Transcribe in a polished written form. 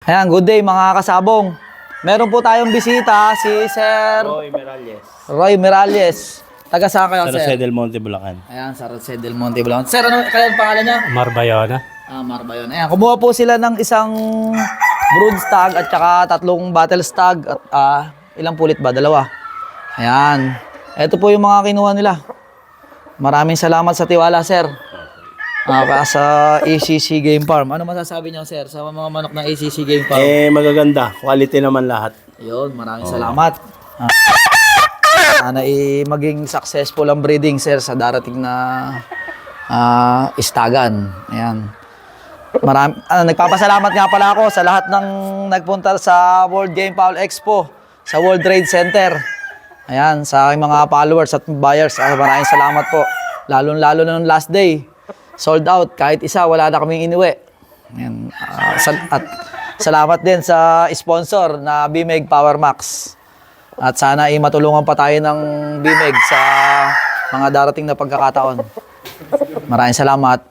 Ayan, good day mga kasabong. Meron po tayong bisita, si Sir Roy Miralles. Taga saan kayo, Sa Sir? Rosel del Monte, Bulacan. Ayan, sa Rosel del Monte, Bulacan. Sir, ano kaya ang pangalan niya? Marbayona. Marbayon. Ayan, kumuha po sila ng isang brood stag at saka 3 battle stag at ilang pulit ba? 2. Ayan. Ito po yung mga kinuha nila. Maraming salamat sa tiwala, Sir. Sa ACC Game Farm. Ano masasabi niyo, Sir, sa mga manok ng ACC Game Farm? Magaganda. Quality naman lahat. Yun, maraming salamat. Sana maging successful ang breeding, Sir, sa darating na istagan. Ayan. Nagpapasalamat nga pala ako sa lahat ng nagpunta sa World Game Fowl Expo, sa World Trade Center. Ayan, sa aking mga followers at buyers. Maraming salamat po. Lalo-lalo na nung last day. Sold out. Kahit isa, wala na kaming inuwi. Ayan. At salamat din sa sponsor na BMEG Power Max. At sana matulungan pa tayo ng BMEG sa mga darating na pagkakataon. Maraming salamat.